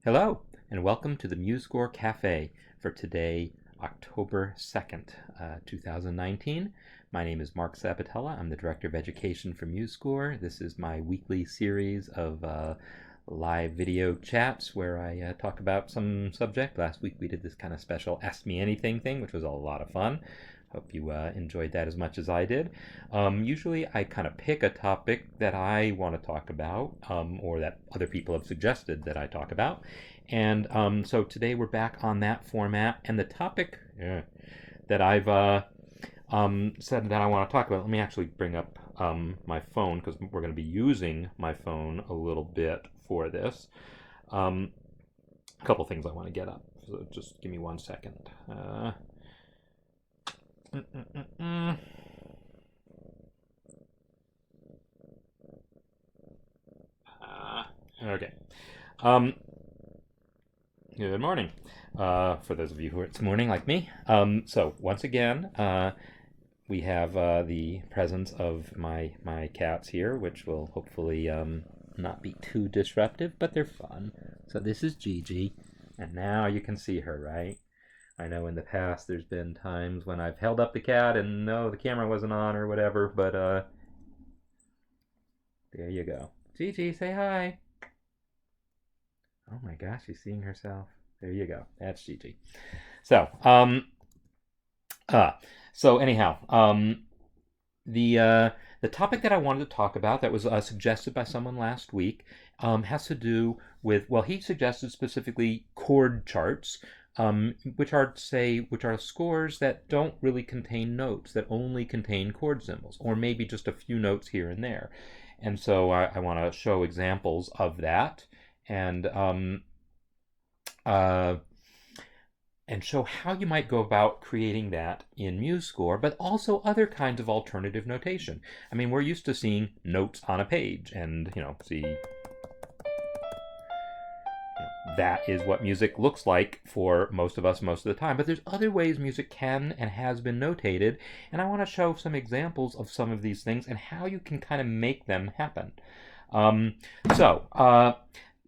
Hello, and welcome to the MuseScore Café for today, October 2nd, 2019. My name is Marc Sabatella. I'm the Director of Education for MuseScore. This is my weekly series of live video chats where I talk about some subject. Last week we did this kind of special Ask Me Anything thing, which was a lot of fun. Hope you enjoyed that as much as I did. Usually I kind of pick a topic that I want to talk about or that other people have suggested that I talk about. And so today we're back on that format. And the topic that I've said that I want to talk about, let me actually bring up my phone because we're going to be using my phone a little bit for this. A couple things I want to get up. So just give me 1 second. Okay. Good morning. For those of you who are it's morning like me. So once again, we have the presence of my cats here, which will hopefully not be too disruptive, but they're fun. So this is Gigi, and now you can see her, right? I know in the past there's been times when I've held up the cat and no, the camera wasn't on or whatever, but there you go. Gigi, say hi. Oh my gosh, she's seeing herself. There you go. That's Gigi. So, anyhow, the topic that I wanted to talk about that was suggested by someone last week has to do with, well, he suggested specifically chord charts, which are scores that don't really contain notes, that only contain chord symbols, or maybe just a few notes here and there. And so I want to show examples of that and show how you might go about creating that in MuseScore, but also other kinds of alternative notation. I mean, we're used to seeing notes on a page and, see, that is what music looks like for most of us most of the time. But there's other ways music can and has been notated, and I want to show some examples of some of these things and how you can kind of make them happen.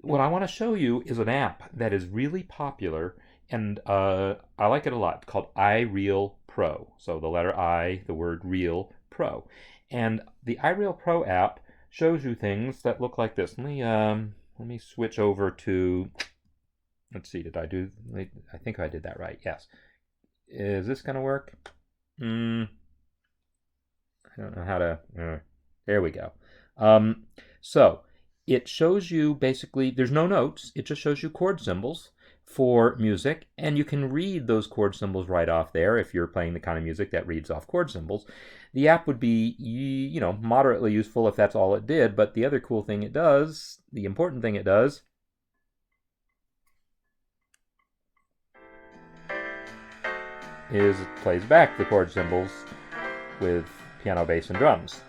What I want to show you is an app that is really popular, and I like it a lot, called iReal Pro. So the letter I, the word real, Pro. And the iReal Pro app shows you things that look like this. Let me switch over to, let's see, I think I did that right, yes. Is this going to work? I don't know how to, there we go. So it shows you basically, there's no notes, it just shows you chord symbols for music, and you can read those chord symbols right off there if you're playing the kind of music that reads off chord symbols. The app would be, moderately useful if that's all it did, but the other cool thing it does, the important thing it does, is it plays back the chord symbols with piano, bass, and drums.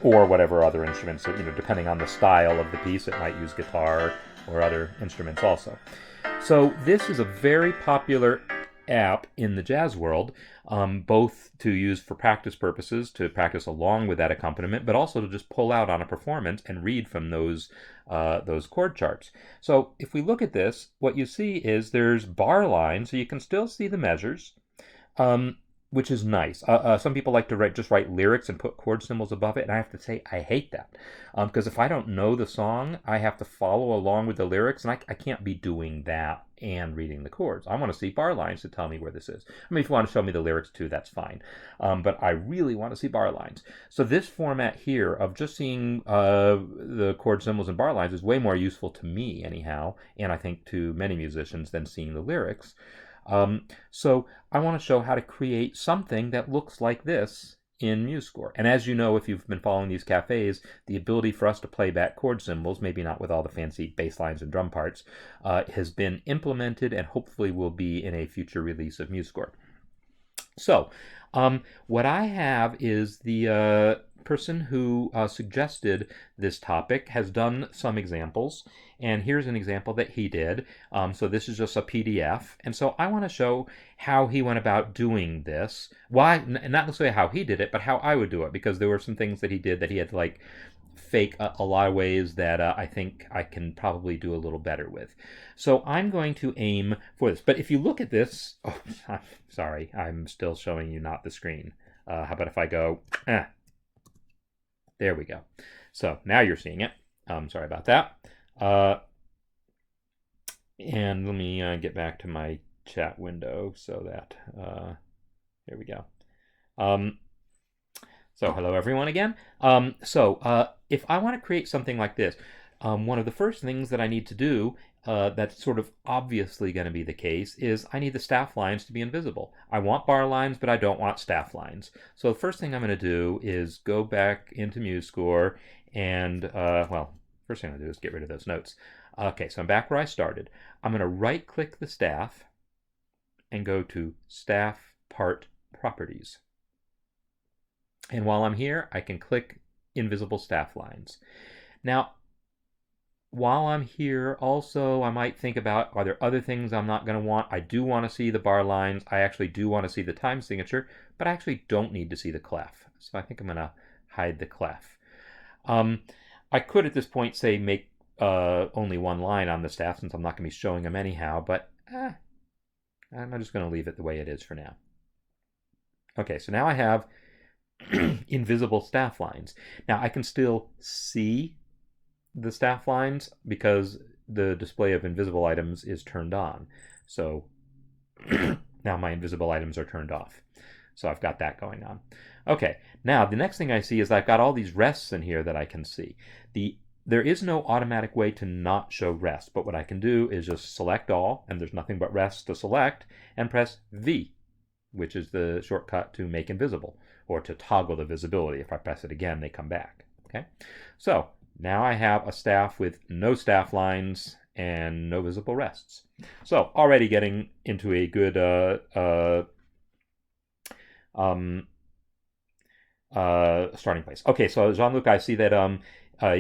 Or whatever other instruments, depending on the style of the piece, it might use guitar or other instruments also. So this is a very popular app in the jazz world, both to use for practice purposes, to practice along with that accompaniment, but also to just pull out on a performance and read from those chord charts. So if we look at this, what you see is there's bar lines, so you can still see the measures, which is nice. Some people like to just write lyrics and put chord symbols above it, and I have to say I hate that. Because if I don't know the song, I have to follow along with the lyrics, and I can't be doing that and reading the chords. I want to see bar lines to tell me where this is. I mean, if you want to show me the lyrics too, that's fine. But I really want to see bar lines. So this format here of just seeing the chord symbols and bar lines is way more useful to me anyhow, and I think to many musicians, than seeing the lyrics. So I want to show how to create something that looks like this in MuseScore. And as you know, if you've been following these cafes, the ability for us to play back chord symbols, maybe not with all the fancy bass lines and drum parts, has been implemented and hopefully will be in a future release of MuseScore. So what I have is the person who suggested this topic has done some examples, and here's an example that he did. So this is just a PDF, and so I want to show how he went about doing this. Why, not necessarily how he did it, but how I would do it, because there were some things that he did that he had to fake a lot of ways that I think I can probably do a little better with. So I'm going to aim for this. But if you look at this, oh, I'm sorry, I'm still showing you not the screen. How about if I go, there we go. So now you're seeing it. Sorry about that. And let me get back to my chat window so that, there we go. So hello everyone again. If I want to create something like this, one of the first things that I need to do, that's sort of obviously going to be the case, is I need the staff lines to be invisible. I want bar lines, but I don't want staff lines. So the first thing I'm going to do is go back into MuseScore and, well, first thing I'm going to do is get rid of those notes. Okay, so I'm back where I started. I'm going to right-click the staff and go to Staff Part Properties. And while I'm here, I can click Invisible Staff Lines. Now, while I'm here, also, I might think about, are there other things I'm not going to want? I do want to see the bar lines. I actually do want to see the time signature, but I actually don't need to see the clef. So I think I'm going to hide the clef. I could, at this point, say make only one line on the staff, since I'm not going to be showing them anyhow, but I'm just going to leave it the way it is for now. Okay, so now I have invisible staff lines. Now I can still see the staff lines because the display of invisible items is turned on. So now my invisible items are turned off. So I've got that going on. Okay, now the next thing I see is I've got all these rests in here that I can see. There is no automatic way to not show rest, but what I can do is just select all, and there's nothing but rests to select, and press V, which is the shortcut to make invisible, or to toggle the visibility. If I press it again, they come back. Okay, so now I have a staff with no staff lines and no visible rests. So already getting into a good starting place. Okay, so Jean-Luc, I see that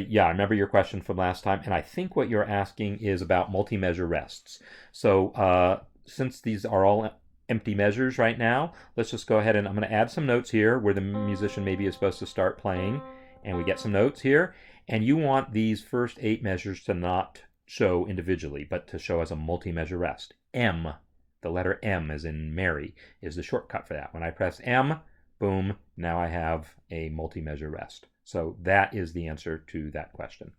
yeah, I remember your question from last time, and I think what you're asking is about multi-measure rests. So since these are all empty measures right now, let's just go ahead and I'm going to add some notes here where the musician maybe is supposed to start playing, and we get some notes here, and you want these first 8 measures to not show individually, but to show as a multi-measure rest. M, the letter M as in Mary, is the shortcut for that. When I press M, boom, now I have a multi-measure rest. So that is the answer to that question.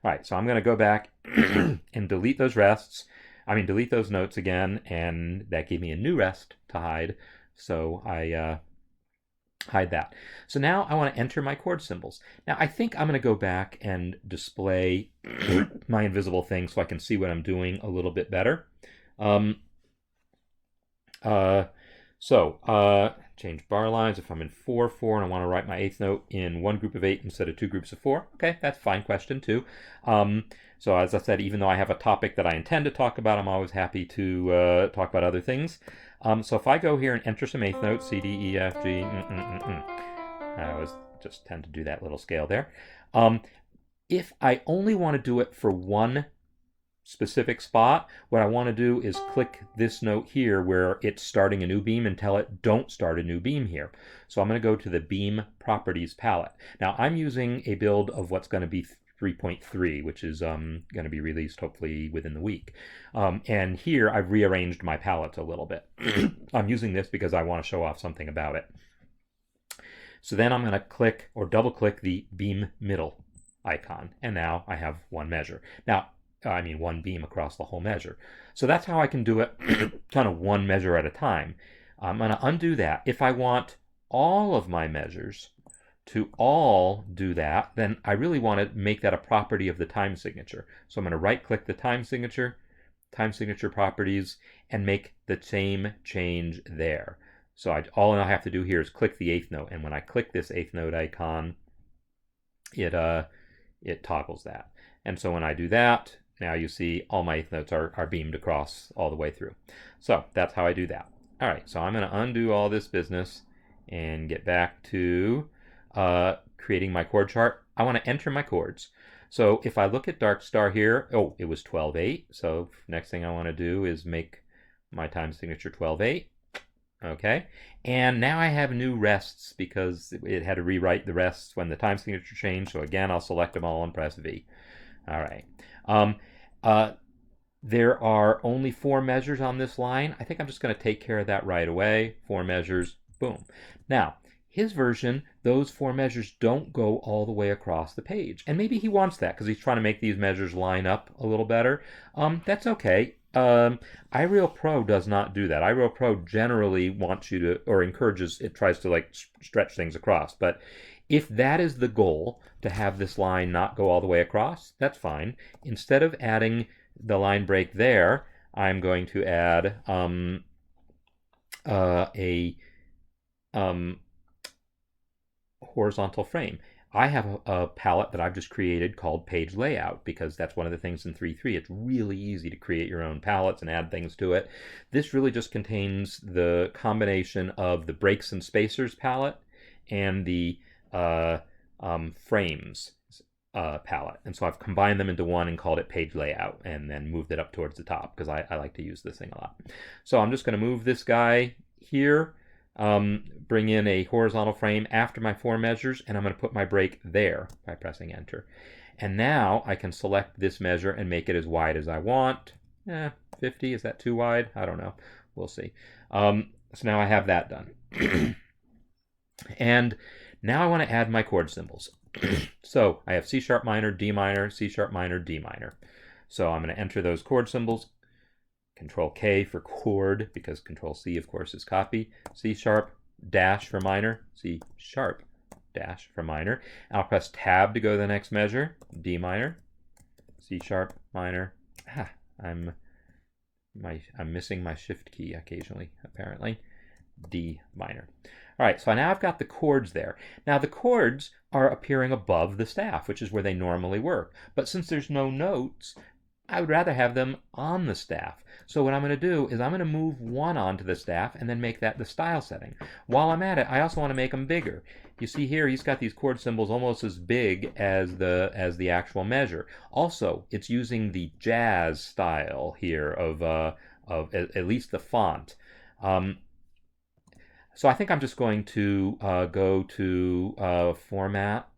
All right, so I'm going to go back and delete those rests. Delete those notes again, and that gave me a new rest to hide. So I hide that. So now I want to enter my chord symbols. Now I think I'm going to go back and display my invisible thing so I can see what I'm doing a little bit better. Change bar lines. If I'm in 4/4 and I want to write my 8th note in one group of 8 instead of 2 groups of 4, okay, that's a fine question too. So as I said, even though I have a topic that I intend to talk about, I'm always happy to talk about other things. So if I go here and enter some 8th notes, C, D, E, F, G, I always just tend to do that little scale there. If I only want to do it for one specific spot, what I want to do is click this note here where it's starting a new beam and tell it don't start a new beam here. So I'm going to go to the Beam Properties palette. Now I'm using a build of what's going to be 3.3, which is going to be released hopefully within the week. And here I've rearranged my palette a little bit. I'm using this because I want to show off something about it. So then I'm going to click or double click the Beam Middle icon, and now I have one measure. Now, one beam across the whole measure. So that's how I can do it kind of one measure at a time. I'm going to undo that. If I want all of my measures to all do that, then I really want to make that a property of the time signature. So I'm going to right-click the time signature properties, and make the same change there. So all I have to do here is click the 8th note, and when I click this 8th note icon, it toggles that. And so when I do that, now you see all my 8th notes are beamed across all the way through. So that's how I do that. All right, so I'm going to undo all this business and get back to creating my chord chart. I want to enter my chords. So if I look at Dark Star here, oh, it was 12/8. So next thing I want to do is make my time signature 12/8. Okay, and now I have new rests because it had to rewrite the rests when the time signature changed. So again, I'll select them all and press V. All right. Um, uh, there are only 4 measures on this line. I think I'm just going to take care of that right away. 4 measures, boom. Now, his version, those 4 measures don't go all the way across the page. And maybe he wants that because he's trying to make these measures line up a little better. That's okay. iReal Pro does not do that. iReal Pro generally wants you to, or encourages, it tries to like stretch things across. But if that is the goal, to have this line not go all the way across, that's fine. Instead of adding the line break there, I'm going to add a horizontal frame. I have a palette that I've just created called Page Layout because that's one of the things in 3.3. It's really easy to create your own palettes and add things to it. This really just contains the combination of the breaks and spacers palette and the frames palette. And so I've combined them into one and called it Page Layout and then moved it up towards the top because I like to use this thing a lot. So I'm just going to move this guy here, bring in a horizontal frame after my 4 measures, and I'm going to put my break there by pressing enter. And now I can select this measure and make it as wide as I want. 50, is that too wide? I don't know. We'll see. So now I have that done. And now I want to add my chord symbols. So I have C sharp minor, D minor, C sharp minor, D minor. So I'm going to enter those chord symbols. Control K for chord, because Control C, of course, is copy. C sharp dash for minor, C sharp dash for minor. I'll press Tab to go to the next measure, D minor, C sharp minor. I'm missing my shift key occasionally, apparently. D minor. All right, so now I've got the chords there. Now the chords are appearing above the staff, which is where they normally work. But since there's no notes, I would rather have them on the staff. So what I'm going to do is I'm going to move one onto the staff and then make that the style setting. While I'm at it, I also want to make them bigger. You see here, he's got these chord symbols almost as big as the actual measure. Also, it's using the jazz style here of at least the font. So I think I'm just going to go to Format,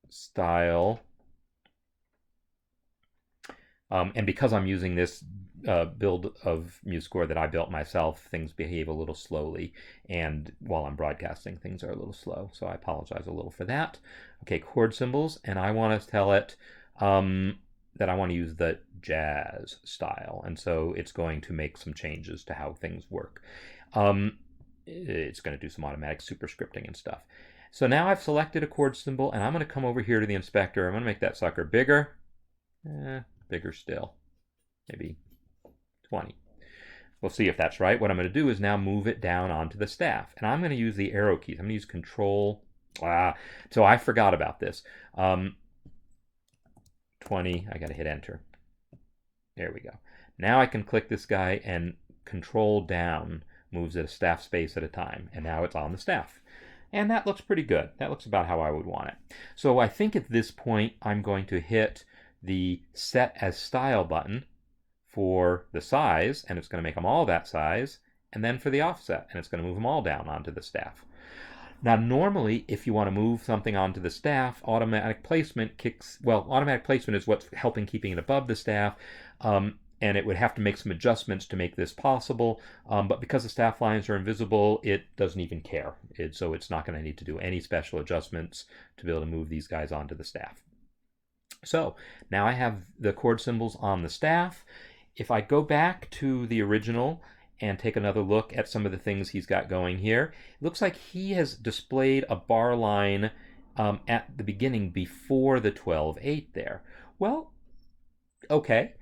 Style, and because I'm using this build of MuseScore that I built myself, things behave a little slowly, and while I'm broadcasting, things are a little slow, so I apologize a little for that. Okay, chord symbols, and I want to tell it that I want to use the jazz style, and so it's going to make some changes to how things work. It's going to do some automatic superscripting and stuff. So now I've selected a chord symbol, and I'm going to come over here to the inspector. I'm going to make that sucker bigger. Bigger still. Maybe 20. We'll see if that's right. What I'm going to do is now move it down onto the staff. And I'm going to use the arrow keys. I'm going to use Control. So I forgot about this. 20. I got to hit Enter. There we go. Now I can click this guy and Control down moves it a staff space at a time. And now it's on the staff. And that looks pretty good. That looks about how I would want it. So I think at this point I'm going to hit the Set as Style button for the size, and it's going to make them all that size, and then for the offset, and it's going to move them all down onto the staff. Now normally, if you want to move something onto the staff, automatic placement automatic placement is what's helping keeping it above the staff, and it would have to make some adjustments to make this possible, but because the staff lines are invisible, it doesn't even care. So it's not going to need to do any special adjustments to be able to move these guys onto the staff. So now I have the chord symbols on the staff. If I go back to the original and take another look at some of the things he's got going here, it looks like he has displayed a bar line at the beginning before the 12/8 there. Well, okay.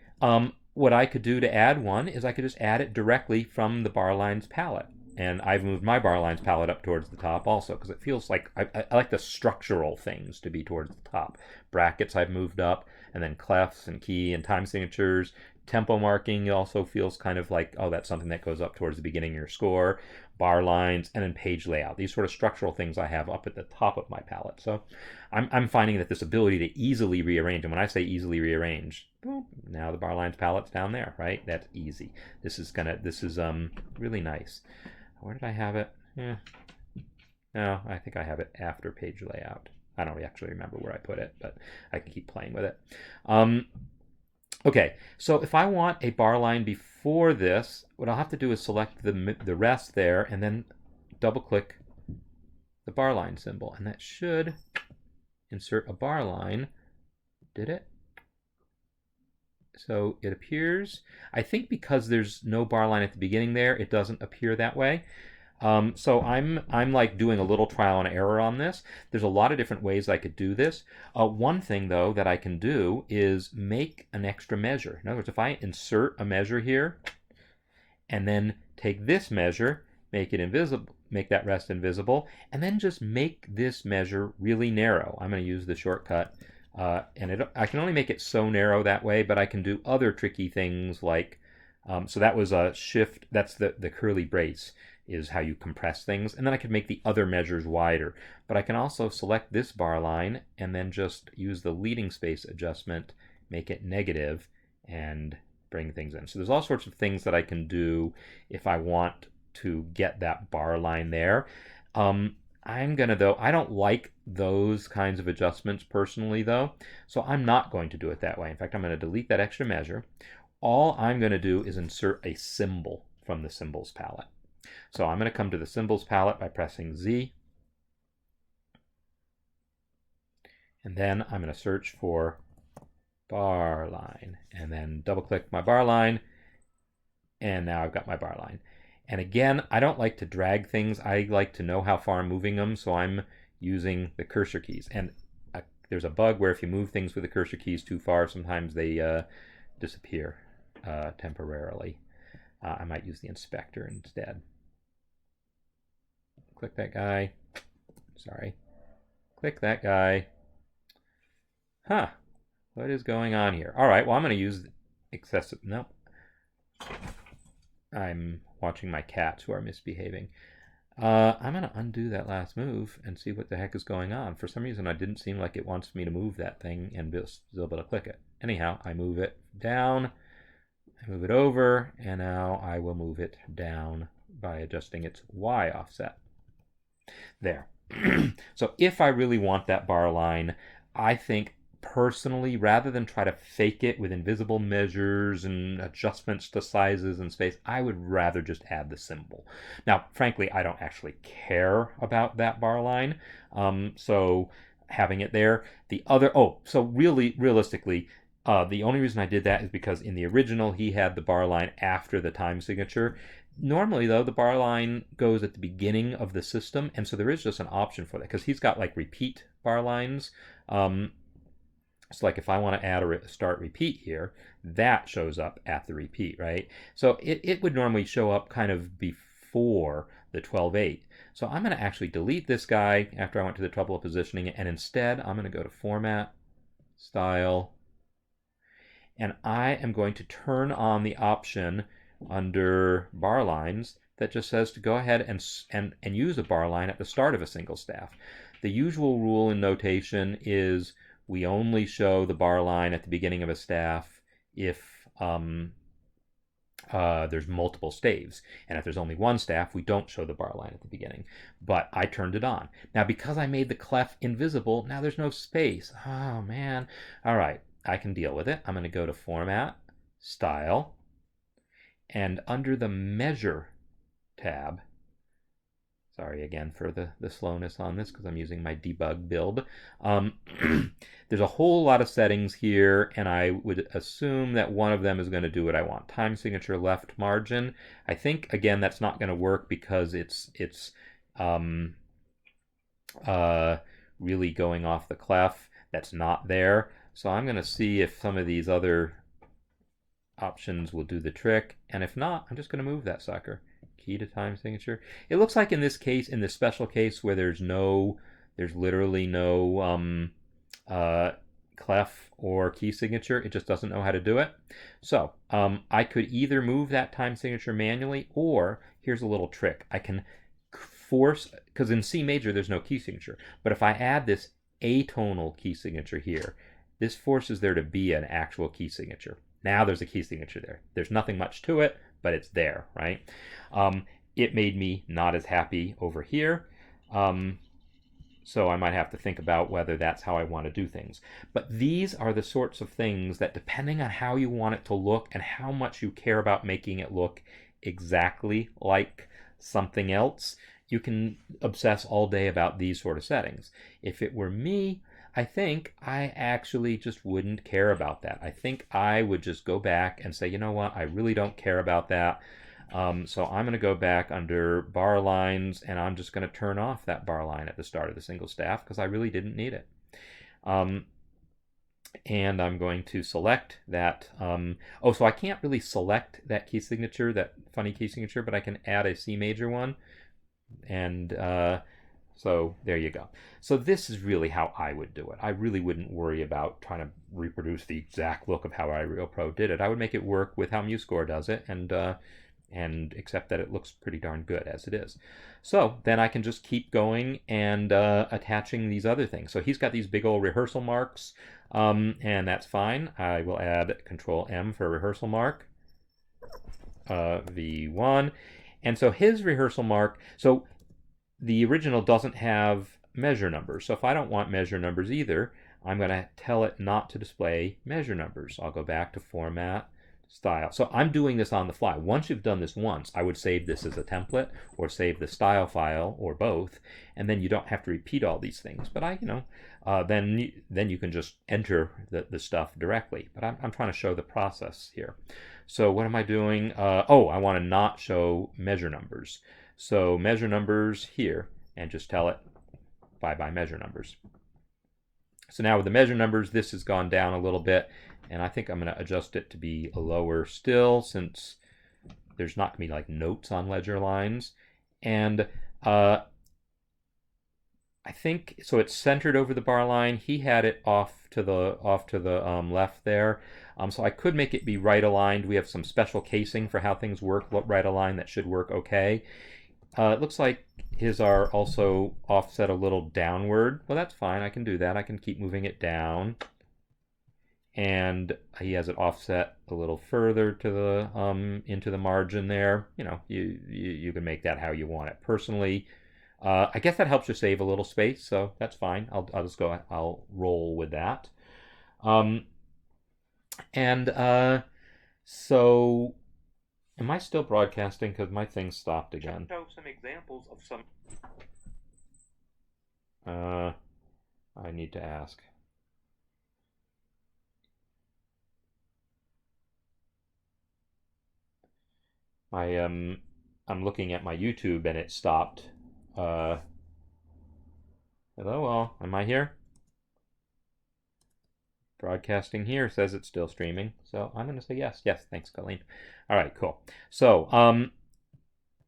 What I could do to add one is I could just add it directly from the bar lines palette. And I've moved my bar lines palette up towards the top also because it feels like I like the structural things to be towards the top. Brackets I've moved up, and then clefs and key and time signatures. Tempo marking also feels kind of like, oh, that's something that goes up towards the beginning of your score. Bar lines, and then page layout. These sort of structural things I have up at the top of my palette. So I'm finding that this ability to easily rearrange, and when I say easily rearrange, well, now the bar lines palette's down there, right? That's easy. This is really nice. Where did I have it? No, I think I have it after page layout. I don't actually remember where I put it, but I can keep playing with it. Okay, so if I want a bar line before this, what I'll have to do is select the rest there and then double click the bar line symbol, and that should insert a bar line. Did it? So it appears, I think because there's no bar line at the beginning there, it doesn't appear that way. So I'm like doing a little trial and error on this. There's a lot of different ways I could do this. One thing though that I can do is make an extra measure. In other words, if I insert a measure here and then take this measure, make it invisible, make that rest invisible, and then just make this measure really narrow. I'm going to use the shortcut. I can only make it so narrow that way, but I can do other tricky things like, so that was a shift, that's the curly brace is how you compress things, and then I could make the other measures wider. But I can also select this bar line and then just use the leading space adjustment, make it negative, and bring things in. So there's all sorts of things that I can do if I want to get that bar line there. I'm gonna though, I don't like those kinds of adjustments personally though, so I'm not going to do it that way. In fact, I'm going to delete that extra measure. All I'm going to do is insert a symbol from the symbols palette. So I'm going to come to the symbols palette by pressing Z, and then I'm going to search for bar line, and then double click my bar line, and now I've got my bar line. And again, I don't like to drag things. I like to know how far I'm moving them, so I'm using the cursor keys. And there's a bug where if you move things with the cursor keys too far, sometimes they disappear temporarily. I might use the inspector instead. Click that guy. Sorry. Click that guy. Huh. What is going on here? All right, well, I'm going to use excessive... Nope. I'm watching my cats who are misbehaving. I'm going to undo that last move and see what the heck is going on. For some reason, it didn't seem like it wants me to move that thing and still be able to click it. Anyhow, I move it down, I move it over, and now I will move it down by adjusting its Y offset. There. So if I really want that bar line, I think personally, rather than try to fake it with invisible measures and adjustments to sizes and space, I would rather just add the symbol. Now, frankly, I don't actually care about that bar line, so having it there. So really, realistically, the only reason I did that is because in the original, he had the bar line after the time signature. Normally, though, the bar line goes at the beginning of the system, and so there is just an option for that, because he's got like repeat bar lines. So like if I want to add a start repeat here, that shows up at the repeat, right? So it would normally show up kind of before the 12/8. So I'm going to actually delete this guy after I went to the trouble of positioning it, and instead I'm going to go to Format, Style, and I am going to turn on the option under bar lines that just says to go ahead and use a bar line at the start of a single staff. The usual rule in notation is we only show the bar line at the beginning of a staff if there's multiple staves. And if there's only one staff, we don't show the bar line at the beginning. But I turned it on. Now, because I made the clef invisible, now there's no space. Oh, man. All right, I can deal with it. I'm going to go to Format, Style, and under the Measure tab, sorry again for the slowness on this because I'm using my debug build. There's a whole lot of settings here, and I would assume that one of them is going to do what I want. Time signature left margin. I think, again, that's not going to work because it's really going off the clef. That's not there. So I'm going to see if some of these other options will do the trick, and if not, I'm just going to move that sucker. Key to time signature. It looks like in this case, in this special case where there's literally no clef or key signature, it just doesn't know how to do it. So I could either move that time signature manually, or here's a little trick. I can force, because in C major there's no key signature, but if I add this atonal key signature here, this forces there to be an actual key signature. Now there's a key signature there. There's nothing much to it, but it's there, right? it made me not as happy over here. So I might have to think about whether that's how I want to do things. But these are the sorts of things that, depending on how you want it to look and how much you care about making it look exactly like something else, you can obsess all day about these sort of settings. If it were me, I think I actually just wouldn't care about that. I think I would just go back and say, you know what, I really don't care about that. So I'm going to go back under bar lines, and I'm just going to turn off that bar line at the start of the single staff because I really didn't need it. And I'm going to select that. So I can't really select that key signature, that funny key signature, but I can add a C major one. And so there you go. So this is really how I would do it. I really wouldn't worry about trying to reproduce the exact look of how iReal Pro did it. I would make it work with how MuseScore does it, and accept that it looks pretty darn good as it is. So then I can just keep going and attaching these other things. So he's got these big old rehearsal marks, and that's fine. I will add Control M for rehearsal mark, V1. And so his rehearsal mark, so the original doesn't have measure numbers. So if I don't want measure numbers either, I'm going to tell it not to display measure numbers. I'll go back to Format, Style. So I'm doing this on the fly. Once you've done this once, I would save this as a template or save the style file or both, and then you don't have to repeat all these things. But then you can just enter the stuff directly. But I'm trying to show the process here. So what am I doing? I want to not show measure numbers. So measure numbers here, and just tell it by measure numbers. So now with the measure numbers, this has gone down a little bit, and I think I'm going to adjust it to be lower still, since there's not going to be like notes on ledger lines. And I think so it's centered over the bar line. He had it off to the left there. So I could make it be right aligned. We have some special casing for how things work right aligned that should work okay. It looks like his are also offset a little downward. Well, that's fine. I can do that. I can keep moving it down. And he has it offset a little further to the into the margin there. You can make that how you want it. Personally, I guess that helps you save a little space, so that's fine. I'll just go. I'll roll with that. So am I still broadcasting? Because my thing stopped again. Show some examples of some. I need to ask. I'm looking at my YouTube and it stopped. Hello, all. Am I here? Broadcasting here says it's still streaming, so I'm going to say yes. Yes, thanks, Colleen. All right, cool. So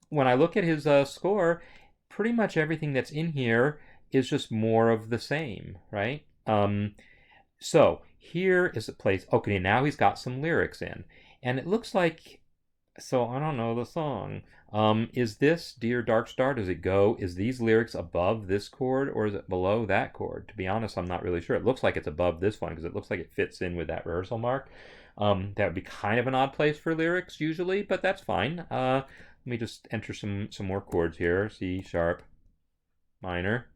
when I look at his score, pretty much everything that's in here is just more of the same, right? So here is a place. Okay, now he's got some lyrics in, and it looks like. So I don't know the song. Is this Dear Dark Star? Does it go? Is these lyrics above this chord or is it below that chord? To be honest, I'm not really sure. It looks like it's above this one because it looks like it fits in with that rehearsal mark. That would be kind of an odd place for lyrics usually, but that's fine. Let me just enter some more chords here. C sharp minor.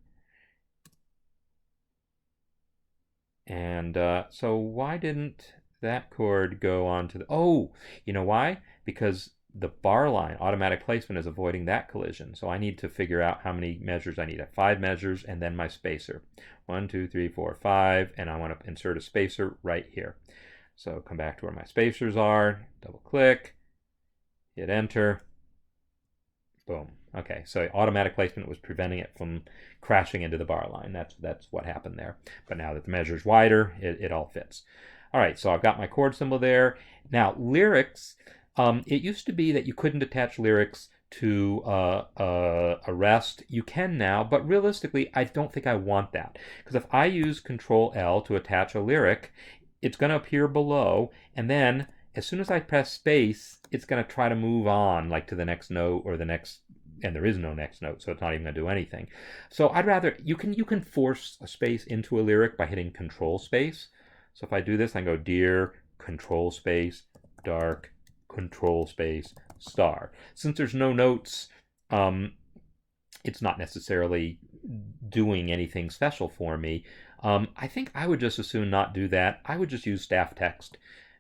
And so why didn't that chord go on to the... Oh, you know why? Because the bar line automatic placement is avoiding that collision. So I need to figure out how many measures I need. I have 5 measures and then my spacer. 1, 2, 3, 4, 5, and I want to insert a spacer right here. So come back to where my spacers are, double click, hit enter, boom. Okay, so automatic placement was preventing it from crashing into the bar line. That's what happened there. But now that the measure's wider, it all fits. All right, so I've got my chord symbol there. Now, lyrics, it used to be that you couldn't attach lyrics to a rest. You can now, but realistically, I don't think I want that. Because if I use Control L to attach a lyric, it's going to appear below, and then as soon as I press space, it's going to try to move on, like to the next note or the next, and there is no next note, so it's not even going to do anything. So I'd rather, you can force a space into a lyric by hitting Control space. So if I do this, I go Dear, Control space, Dark, Control space, Star. Since there's no notes it's not necessarily doing anything special for me. I think I would just as soon not do that. I would just use staff text,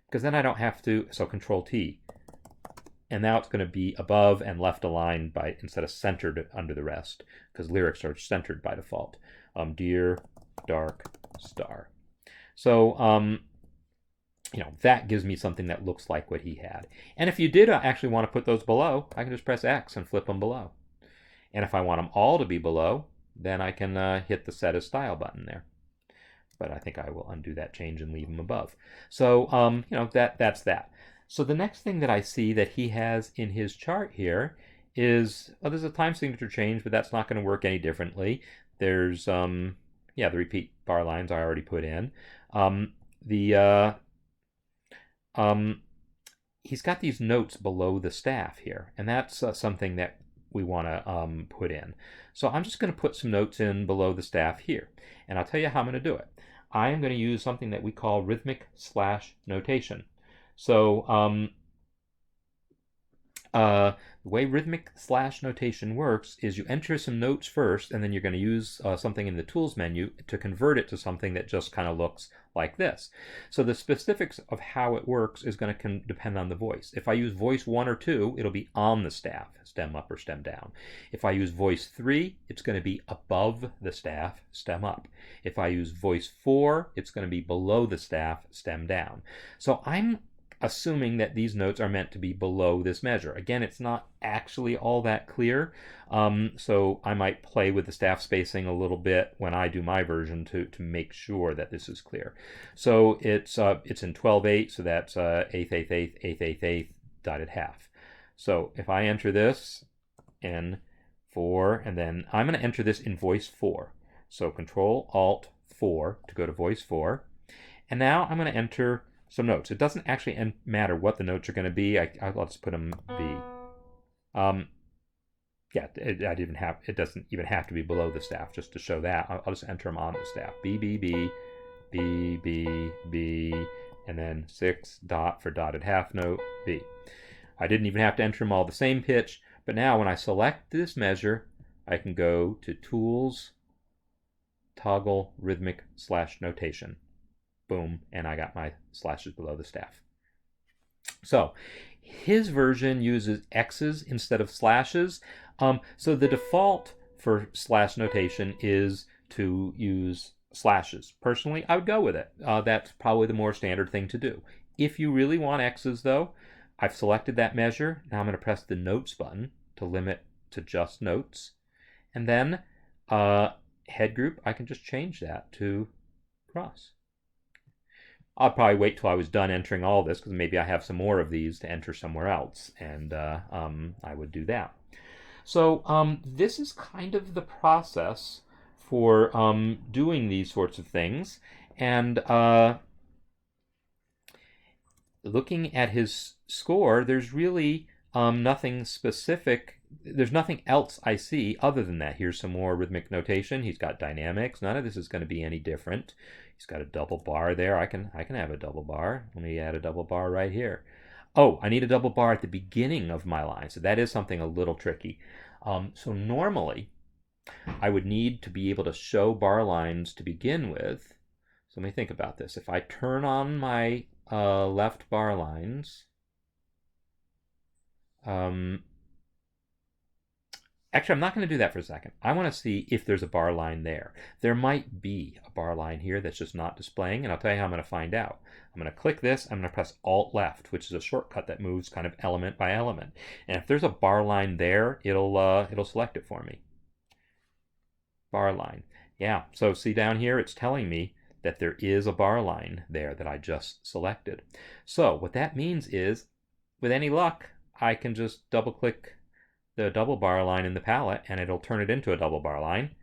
because then I don't have to, so Control T. And now it's going to be above and left aligned by, instead of centered under the rest, because lyrics are centered by default. Dear Dark Star. So, that gives me something that looks like what he had. And if you did actually want to put those below, I can just press X and flip them below. And if I want them all to be below, then I can hit the Set as Style button there. But I think I will undo that change and leave them above. So, that's that. So the next thing that I see that he has in his chart here is, there's a time signature change, but that's not going to work any differently. There's, the repeat bar lines I already put in. He's got these notes below the staff here, and that's something that we want to put in. So I'm just going to put some notes in below the staff here, and I'll tell you how I'm going to do it. I am going to use something that we call rhythmic slash notation. So the way rhythmic slash notation works is you enter some notes first, and then you're going to use something in the tools menu to convert it to something that just kind of looks like this. So the specifics of how it works is going to depend on the voice. If I use voice 1 or 2, it'll be on the staff, stem up or stem down. If I use voice 3, it's going to be above the staff, stem up. If I use voice 4, it's going to be below the staff, stem down. So I'm assuming that these notes are meant to be below this measure. Again, it's not actually all that clear, so I might play with the staff spacing a little bit when I do my version to make sure that this is clear. So it's in 12/8, so that's eighth, eighth, eighth, eighth, eighth, eighth, dotted half. So if I enter this in 4, and then I'm going to enter this in voice 4. So Control Alt 4 to go to voice 4, and now I'm going to enter some notes. It doesn't actually matter what the notes are going to be. I'll just put them B. It doesn't even have to be below the staff, just to show that. I'll just enter them on the staff. B, B, B, B, B, B, and then 6 dot for dotted half note, B. I didn't even have to enter them all the same pitch, but now when I select this measure, I can go to Tools, Toggle Rhythmic slash Notation. Boom, and I got my slashes below the staff. So his version uses X's instead of slashes. So the default for slash notation is to use slashes. Personally, I would go with it. That's probably the more standard thing to do. If you really want X's, though, I've selected that measure. Now I'm going to press the Notes button to limit to just notes. And then head group, I can just change that to cross. I'll probably wait till I was done entering all this, because maybe I have some more of these to enter somewhere else, and I would do that. So this is kind of the process for doing these sorts of things, and looking at his score, there's really nothing specific. There's nothing else I see other than that. Here's some more rhythmic notation. He's got dynamics. None of this is going to be any different. He's got a double bar there. I can have a double bar. Let me add a double bar right here. Oh, I need a double bar at the beginning of my line, so that is something a little tricky. So normally, I would need to be able to show bar lines to begin with. So let me think about this. If I turn on my left bar lines, actually, I'm not going to do that for a second. I want to see if there's a bar line there. There might be a bar line here that's just not displaying, and I'll tell you how I'm going to find out. I'm going to click this. I'm going to press Alt Left, which is a shortcut that moves kind of element by element. And if there's a bar line there, it'll select it for me. Bar line. Yeah, so see down here, it's telling me that there is a bar line there that I just selected. So what that means is, with any luck, I can just double-click the double bar line in the palette, and it'll turn it into a double bar line,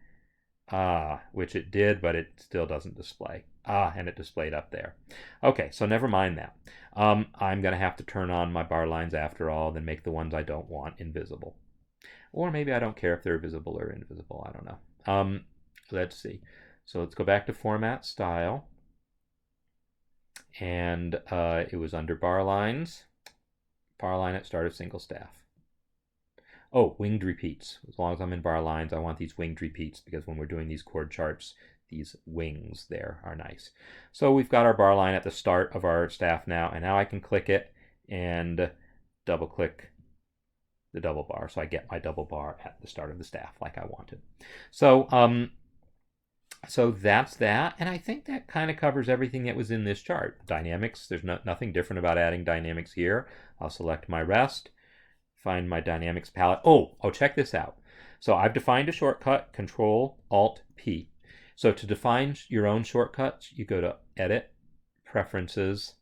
which it did, but it still doesn't display. And it displayed up there. Okay, so never mind that. I'm going to have to turn on my bar lines after all, then make the ones I don't want invisible. Or maybe I don't care if they're visible or invisible. I don't know. Let's see. So let's go back to Format, Style. And it was under bar lines. Bar line at start of single staff. Oh, winged repeats. As long as I'm in bar lines, I want these winged repeats because when we're doing these chord charts, these wings there are nice. So we've got our bar line at the start of our staff now, and now I can click it and double click the double bar. So I get my double bar at the start of the staff like I wanted. So that's that, and I think that kind of covers everything that was in this chart. Dynamics, there's nothing different about adding dynamics here. I'll select my rest, find my dynamics palette. Oh, check this out. So I've defined a shortcut, Control Alt P. So to define your own shortcuts, you go to Edit, Preferences,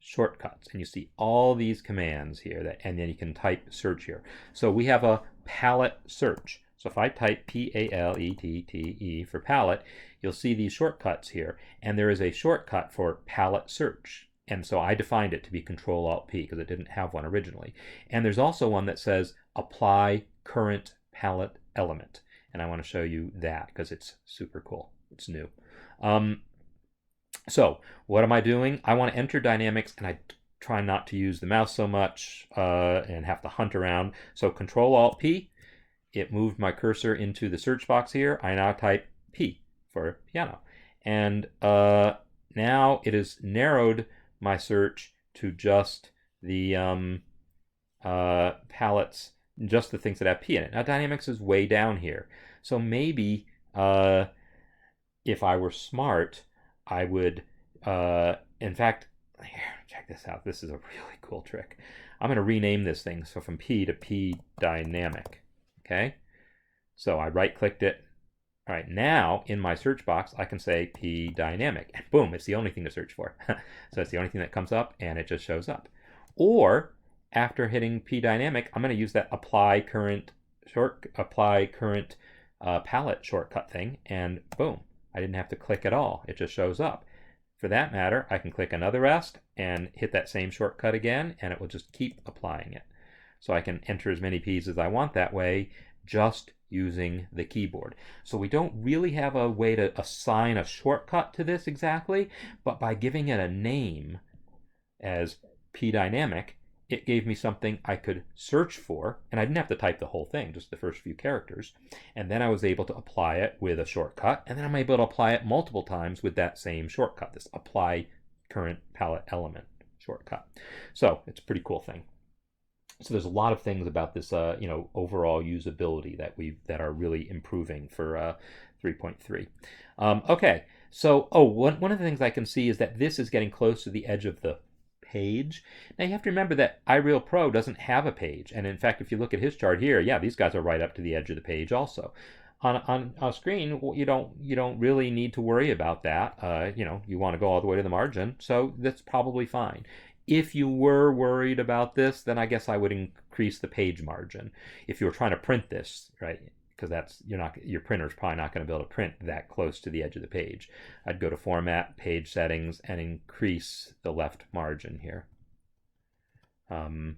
Shortcuts, and you see all these commands here, and then you can type search here. So we have a palette search. So if I type P-A-L-E-T-T-E for palette, you'll see these shortcuts here, and there is a shortcut for palette search. And so I defined it to be Control-Alt-P because it didn't have one originally. And there's also one that says Apply Current Palette Element. And I want to show you that because it's super cool. It's new. So what am I doing? I want to enter dynamics, and I try not to use the mouse so much and have to hunt around. So Control-Alt-P. It moved my cursor into the search box here. I now type P for piano. And now it has narrowed my search to just the palettes, just the things that have P in it. Now dynamics is way down here. So maybe if I were smart, I would, in fact, here, check this out. This is a really cool trick. I'm going to rename this thing. So from P to P dynamic. Okay, so I right-clicked it. All right, now in my search box, I can say P dynamic, and boom, it's the only thing to search for. So it's the only thing that comes up, and it just shows up. Or after hitting P dynamic, I'm going to use that apply current palette shortcut thing, and boom, I didn't have to click at all. It just shows up. For that matter, I can click another rest and hit that same shortcut again, and it will just keep applying it. So I can enter as many P's as I want that way, just using the keyboard. So we don't really have a way to assign a shortcut to this exactly, but by giving it a name as P dynamic, it gave me something I could search for, and I didn't have to type the whole thing, just the first few characters. And then I was able to apply it with a shortcut, and then I'm able to apply it multiple times with that same shortcut, this apply current palette element shortcut. So it's a pretty cool thing. So there's a lot of things about this, overall usability that are really improving for 3.3. Okay, so one of the things I can see is that this is getting close to the edge of the page. Now you have to remember that iReal Pro doesn't have a page, and in fact, if you look at his chart here, yeah, these guys are right up to the edge of the page also. On a screen, you don't really need to worry about that. You want to go all the way to the margin, so that's probably fine. If you were worried about this, then I guess I would increase the page margin. If you were trying to print this, right? Because your printer's probably not going to be able to print that close to the edge of the page. I'd go to Format, Page Settings, and increase the left margin here. Well,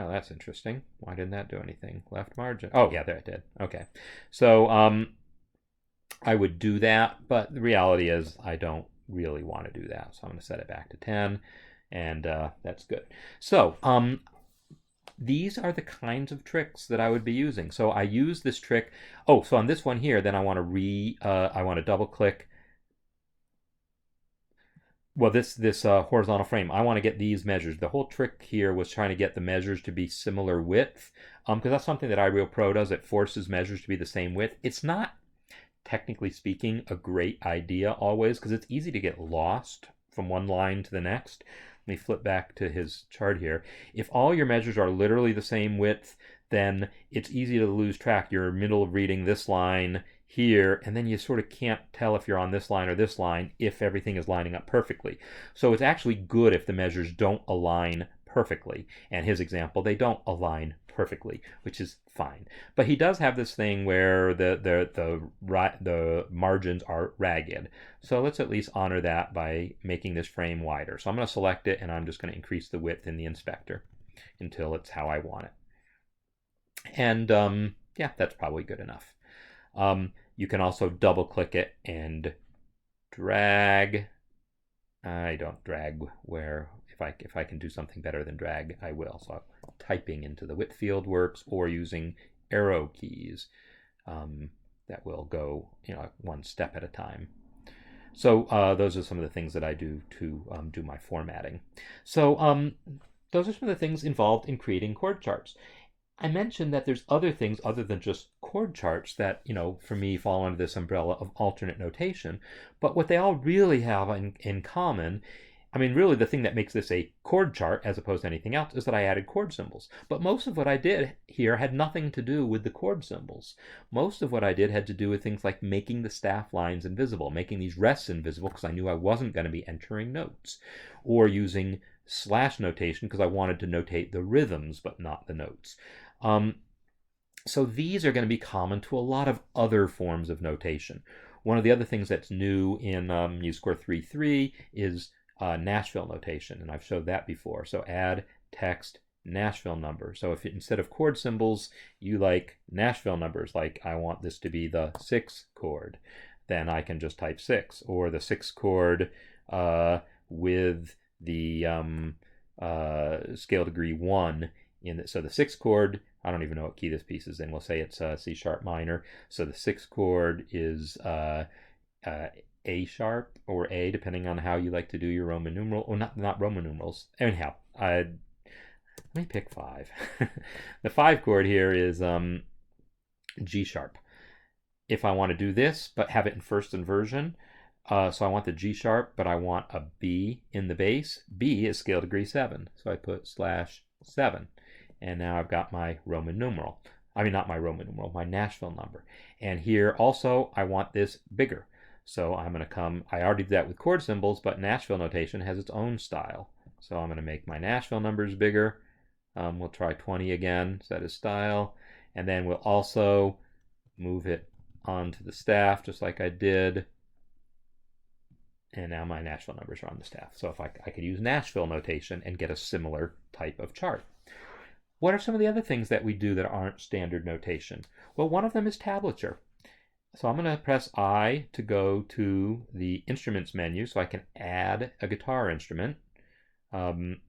that's interesting. Why didn't that do anything? Left margin. Oh, yeah, there it did. Okay. So I would do that, but the reality is I don't really want to do that. So I'm going to set it back to 10, and that's good. So these are the kinds of tricks that I would be using. So I use this trick. Oh, so on this one here, then I want to double click. Well, this horizontal frame, I want to get these measures. The whole trick here was trying to get the measures to be similar width, because that's something that iReal Pro does. It forces measures to be the same width. It's not, technically speaking, a great idea always, because it's easy to get lost from one line to the next. Let me flip back to his chart here. If all your measures are literally the same width, then it's easy to lose track. You're in the middle of reading this line here, and then you sort of can't tell if you're on this line or this line if everything is lining up perfectly. So it's actually good if the measures don't align perfectly. And his example, they don't align perfectly, which is fine. But he does have this thing where the margins are ragged. So let's at least honor that by making this frame wider. So I'm going to select it, and I'm just going to increase the width in the inspector until it's how I want it. And yeah, that's probably good enough. You can also double click it and drag I don't drag where, if I can do something better than drag, I will. So typing into the width field works, or using arrow keys that will go, one step at a time. So those are some of the things that I do to do my formatting. So those are some of the things involved in creating chord charts. I mentioned that there's other things other than just chord charts that, for me fall under this umbrella of alternate notation. But what they all really have in common, really the thing that makes this a chord chart as opposed to anything else is that I added chord symbols. But most of what I did here had nothing to do with the chord symbols. Most of what I did had to do with things like making the staff lines invisible, making these rests invisible because I knew I wasn't going to be entering notes, or using slash notation because I wanted to notate the rhythms but not the notes. So these are going to be common to a lot of other forms of notation. One of the other things that's new in MuseScore 3.3 is Nashville notation, and I've showed that before. So add text Nashville number. So if instead of chord symbols you like Nashville numbers, like I want this to be the 6 chord, then I can just type 6, or the 6 chord with the scale degree 1 in it. So the 6th chord, I don't even know what key this piece is in. We'll say it's C sharp minor. So the 6th chord is A sharp or A, depending on how you like to do your Roman numeral, or not Roman numerals. Anyhow, let me pick 5. The 5 chord here is G sharp. If I want to do this but have it in first inversion, so I want the G sharp, but I want a B in the bass. B is scale degree 7, so I put /7. And now I've got my Roman numeral. Not my Roman numeral, my Nashville number. And here also I want this bigger. So I'm going to come, I already did that with chord symbols, but Nashville notation has its own style. So I'm going to make my Nashville numbers bigger. We'll try 20 again, set as style. And then we'll also move it onto the staff just like I did. And now my Nashville numbers are on the staff. So if I could use Nashville notation and get a similar type of chart. What are some of the other things that we do that aren't standard notation? Well, one of them is tablature. So I'm going to press I to go to the instruments menu so I can add a guitar instrument. Boy,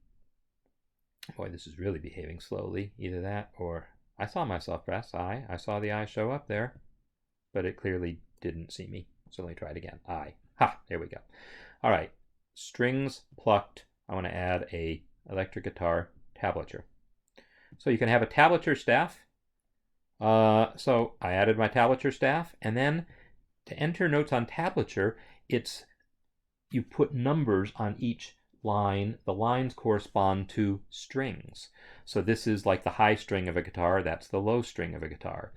this is really behaving slowly. Either that or I saw myself press I. I saw the I show up there, but it clearly didn't see me. So let me try it again. I. Ha! There we go. All right. Strings plucked. I want to add a electric guitar tablature. So you can have a tablature staff. So I added my tablature staff, and then to enter notes on tablature, you put numbers on each line. The lines correspond to strings. So this is like the high string of a guitar, that's the low string of a guitar.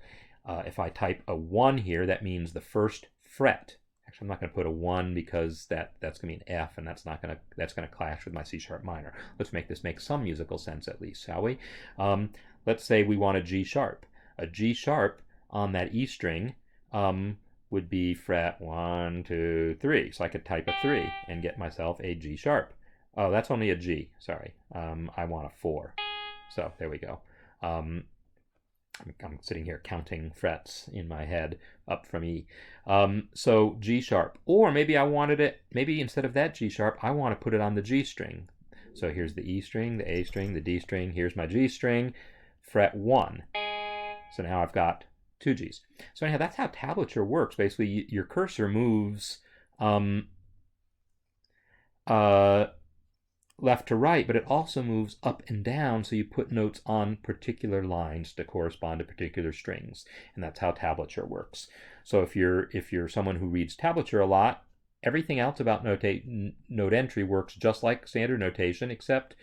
If I type a 1 here, that means the first fret. Actually, I'm not going to put a 1 because that's going to be an F, and that's going to clash with my C sharp minor. Let's make this make some musical sense at least, shall we? Let's say we want a G sharp. A G sharp on that E string would be fret 1, 2, 3. So I could type a 3 and get myself a G sharp. Oh, that's only a G. Sorry. I want a 4. So there we go. I'm sitting here counting frets in my head up from E. So G sharp. Or maybe I wanted it, maybe instead of that G sharp, I want to put it on the G string. So here's the E string, the A string, the D string. Here's my G string, fret 1. So now I've got 2 Gs. So anyhow, that's how tablature works. Basically, your cursor moves left to right, but it also moves up and down, so you put notes on particular lines to correspond to particular strings, and that's how tablature works. So if you're someone who reads tablature a lot, everything else about note entry works just like standard notation, except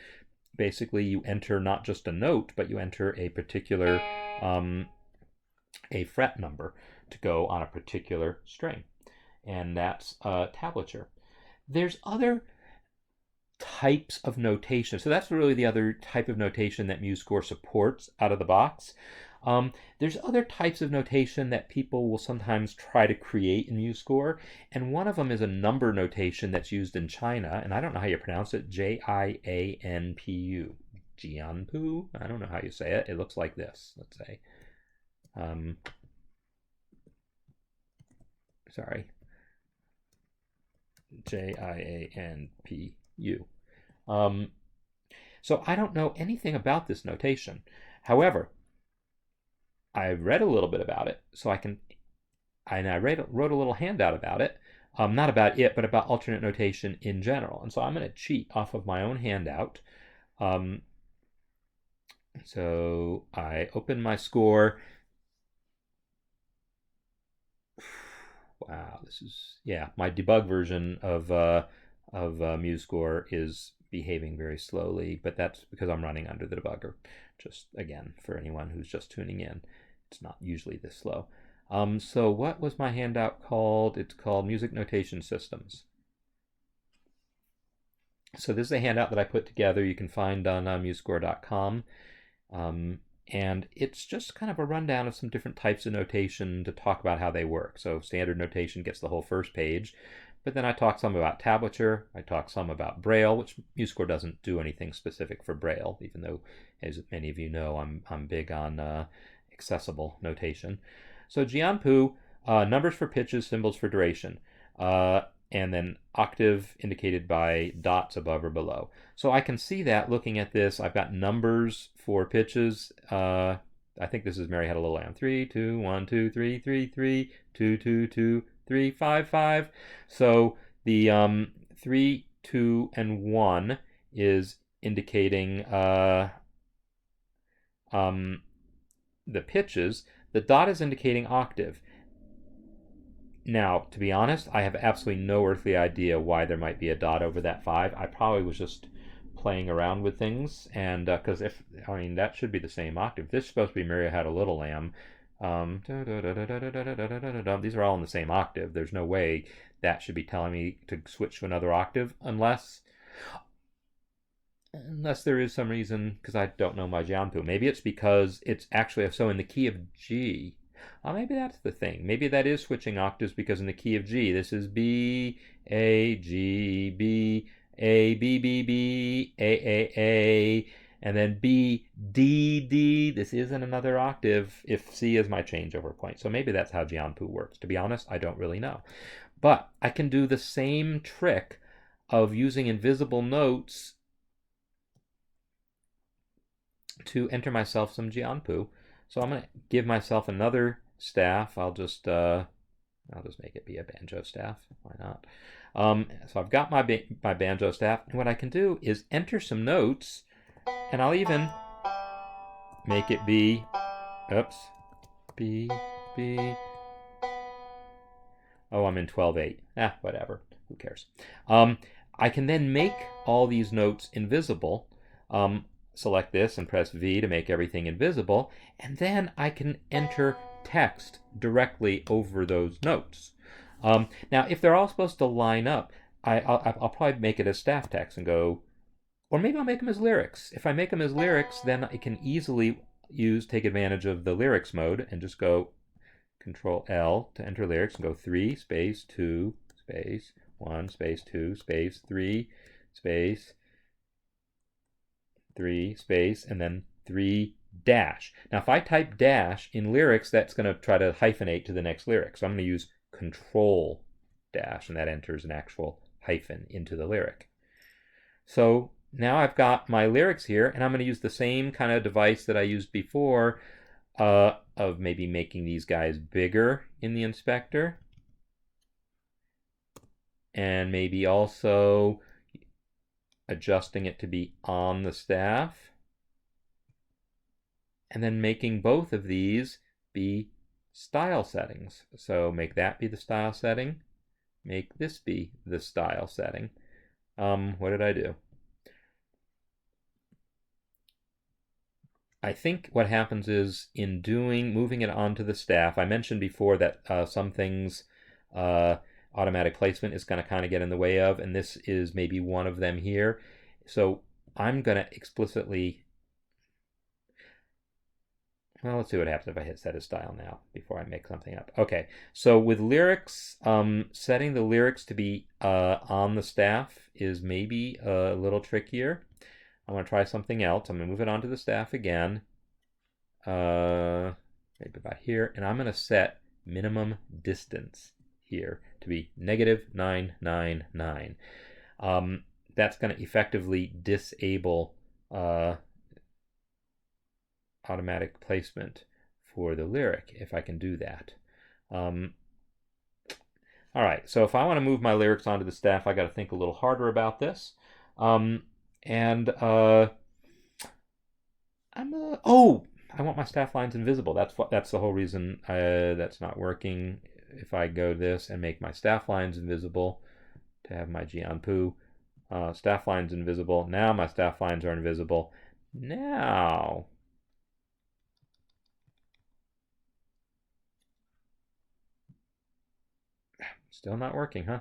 basically you enter not just a note, but you enter a particular a fret number to go on a particular string, and that's tablature. There's other types of notation. So that's really the other type of notation that MuseScore supports out of the box. There's other types of notation that people will sometimes try to create in MuseScore, and one of them is a number notation that's used in China, and I don't know how you pronounce it, Jianpu. Jianpu? I don't know how you say it. It looks like this, let's say. Sorry. J-I-A-N-P-U. So I don't know anything about this notation. However, I read a little bit about it, so I wrote a little handout about it. Not about it, but about alternate notation in general. And so I'm going to cheat off of my own handout. So I open my score. Wow, this is, yeah, my debug version of MuseScore is behaving very slowly, but that's because I'm running under the debugger. Just again, for anyone who's just tuning in, it's not usually this slow. So what was my handout called? It's called Music Notation Systems. So this is a handout that I put together. You can find on musescore.com. And it's just kind of a rundown of some different types of notation to talk about how they work. So standard notation gets the whole first page, but then I talk some about tablature, I talk some about Braille, which MuseScore doesn't do anything specific for Braille, even though, as many of you know, I'm big on accessible notation. So Jianpu, numbers for pitches, symbols for duration, and then octave indicated by dots above or below. So I can see that looking at this. I've got numbers for pitches. I think this is Mary Had a Little Lamb. 3, 2, 1, 2, 3, 3, 3, 2, 2, 2, 3, 5, 5. So the 3, 2, and 1 is indicating the pitches. The dot is indicating octave. Now, to be honest, I have absolutely no earthly idea why there might be a dot over that 5. I probably was just playing around with things, and because that should be the same octave. This is supposed to be Mary Had a Little Lamb. These are all in the same octave. There's no way that should be telling me to switch to another octave unless there is some reason, because I don't know my Jianpu. Maybe it's because it's actually so in the key of G. Maybe that's the thing. Maybe that is switching octaves, because in the key of G, this is B, A, G, B, A, B, B, B, A, and then B, D, D. This isn't another octave if C is my changeover point. So maybe that's how Jianpu works. To be honest, I don't really know. But I can do the same trick of using invisible notes to enter myself some Jianpu. So I'm going to give myself another staff. I'll just make it be a banjo staff. Why not? So I've got my banjo staff, and what I can do is enter some notes, and I'll even make it be, B, B. Oh, I'm in 12/8. Whatever. Who cares? I can then make all these notes invisible. Select this and press V to make everything invisible, and then I can enter text directly over those notes. Now, if they're all supposed to line up, I'll probably make it as staff text and go, or maybe I'll make them as lyrics. If I make them as lyrics, then I can easily take advantage of the lyrics mode and just go Control L to enter lyrics and go 3 space 2 space 1 space 2 space 3 space 3 space and then 3 dash. Now if I type dash in lyrics, that's going to try to hyphenate to the next lyric. So I'm going to use Control dash, and that enters an actual hyphen into the lyric. So now I've got my lyrics here, and I'm going to use the same kind of device that I used before of maybe making these guys bigger in the inspector, and maybe also adjusting it to be on the staff, and then making both of these be style settings. So make that be the style setting, make this be the style setting. What did I do? I think what happens is in moving it onto the staff, I mentioned before that some things automatic placement is going to kind of get in the way of, and this is maybe one of them here. So I'm going to explicitly, well, let's see what happens if I hit set as style now before I make something up. Okay, so with lyrics, setting the lyrics to be on the staff is maybe a little trickier. I'm going to try something else. I'm going to move it onto the staff again, maybe about here, and I'm going to set minimum distance here to be -999. That's going to effectively disable automatic placement for the lyric if I can do that. All right, so if I want to move my lyrics onto the staff, I got to think a little harder about this. I want my staff lines invisible. That's the whole reason that's not working. If I go this and make my staff lines invisible to have my jianpu, staff lines invisible. Now my staff lines are invisible. Now still not working, huh?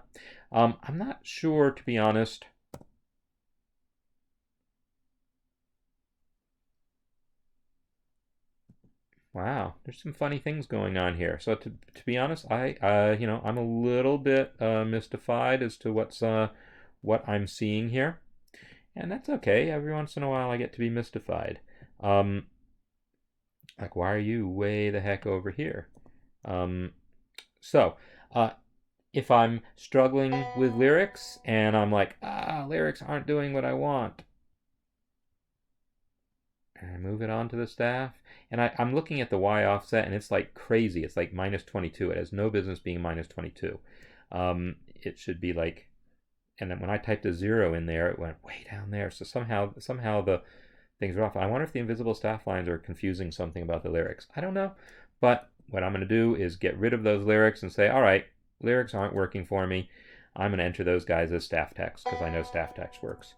I'm not sure, to be honest. Wow, there's some funny things going on here. So to be honest, I'm a little bit mystified as to what I'm seeing here, and that's okay. Every once in a while, I get to be mystified. Like, why are you way the heck over here? So, if I'm struggling with lyrics and I'm like, lyrics aren't doing what I want, and I move it onto the staff, and I'm looking at the Y offset, and it's like crazy. It's like -22. It has no business being -22. It should be like, and then when I typed a 0 in there, it went way down there. So somehow the things are off. I wonder if the invisible staff lines are confusing something about the lyrics. I don't know, but what I'm going to do is get rid of those lyrics and say, all right, lyrics aren't working for me. I'm going to enter those guys as staff text because I know staff text works.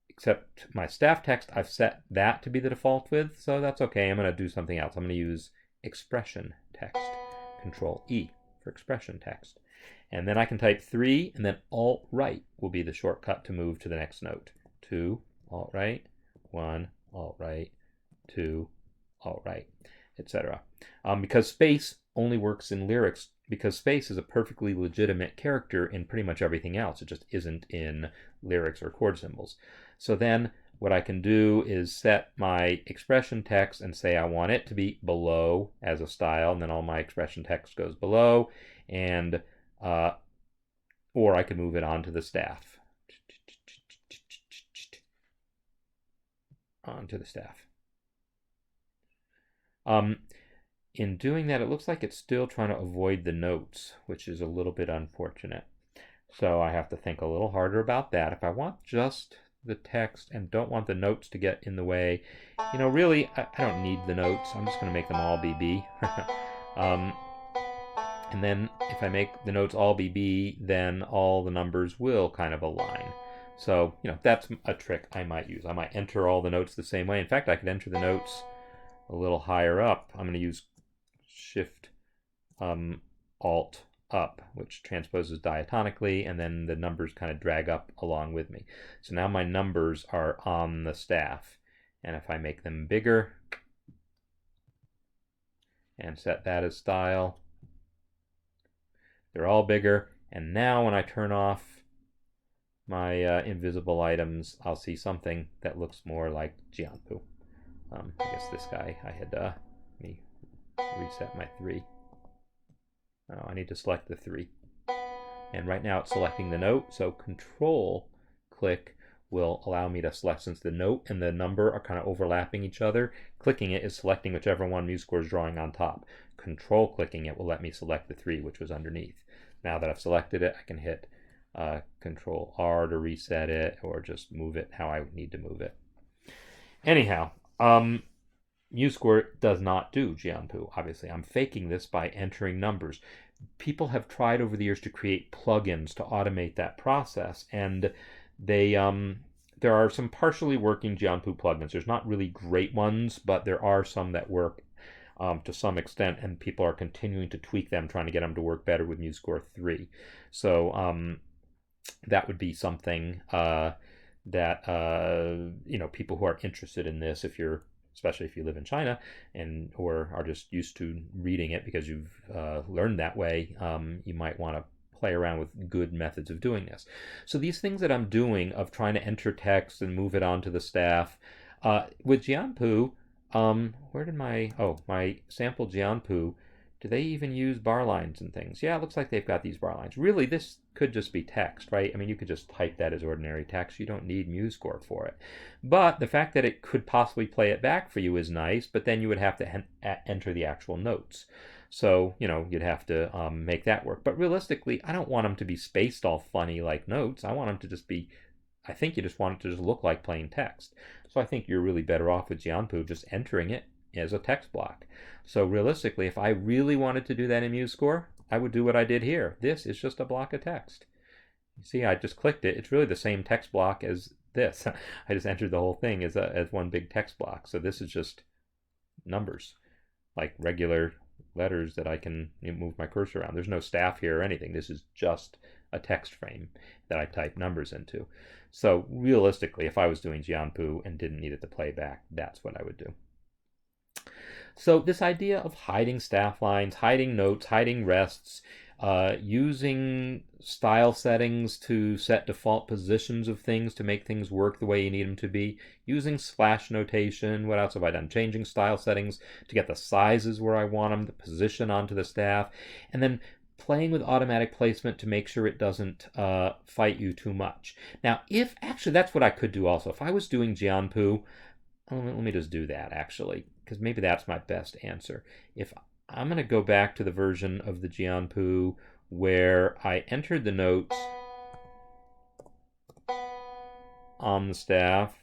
Except my staff text, I've set that to be the default with, so that's okay. I'm going to do something else. I'm going to use expression text. Control E for expression text. And then I can type 3, and then Alt-Right will be the shortcut to move to the next note. 2, Alt-Right, 1, Alt-Right, 2, Alt-Right, etc. Because space only works in lyrics, because space is a perfectly legitimate character in pretty much everything else. It just isn't in lyrics or chord symbols. So then what I can do is set my expression text and say I want it to be below as a style, and then all my expression text goes below, and or I can move it onto the staff. Onto the staff. In doing that, it looks like it's still trying to avoid the notes, which is a little bit unfortunate. So I have to think a little harder about that. If I want just the text and don't want the notes to get in the way, really, I don't need the notes. I'm just going to make them all BB. And then if I make the notes all BB, then all the numbers will kind of align. So, that's a trick I might use. I might enter all the notes the same way. In fact, I could enter the notes a little higher up. I'm going to use Shift Alt up, which transposes diatonically, and then the numbers kind of drag up along with me. So now my numbers are on the staff. And if I make them bigger and set that as style, they're all bigger. And now when I turn off my invisible items, I'll see something that looks more like jianpu. I guess this guy, I had let me reset my 3. Oh, I need to select the 3. And right now it's selecting the note, so Control click will allow me to select, since the note and the number are kind of overlapping each other. Clicking it is selecting whichever one MuseScore is drawing on top. Control clicking it will let me select the 3, which was underneath. Now that I've selected it, I can hit Control R to reset it, or just move it how I need to move it. Anyhow, MuseScore does not do jianpu, obviously. I'm faking this by entering numbers. People have tried over the years to create plugins to automate that process, and they there are some partially working jianpu plugins. There's not really great ones, but there are some that work to some extent, and people are continuing to tweak them, trying to get them to work better with MuseScore 3. So that would be something that people who are interested in this, especially if you live in China or are just used to reading it because you've learned that way, you might want to play around with good methods of doing this. So these things that I'm doing of trying to enter text and move it onto the staff, with jianpu, where did my sample jianpu Do they even use bar lines and things? Yeah, it looks like they've got these bar lines. Really, this could just be text, right? I mean, you could just type that as ordinary text. You don't need MuseScore for it. But the fact that it could possibly play it back for you is nice, but then you would have to enter the actual notes. So, you'd have to make that work. But realistically, I don't want them to be spaced all funny like notes. I want them to just be, I think you just want it to just look like plain text. So I think you're really better off with Jianpu just entering it as a text block. So realistically, if I really wanted to do that in MuseScore, I would do what I did here. This is just a block of text. You see, I just clicked it. It's really the same text block as this. I just entered the whole thing as one big text block. So this is just numbers, like regular letters that I can move my cursor around. There's no staff here or anything. This is just a text frame that I type numbers into. So realistically, if I was doing Jianpu and didn't need it to play back, that's what I would do. So this idea of hiding staff lines, hiding notes, hiding rests, using style settings to set default positions of things to make things work the way you need them to be, using slash notation, what else have I done? Changing style settings to get the sizes where I want them, the position onto the staff, and then playing with automatic placement to make sure it doesn't fight you too much. Now, actually that's what I could do also. If I was doing Jianpu, let me just do that actually, because maybe that's my best answer. If I'm going to go back to the version of the Jianpu where I entered the notes on the staff.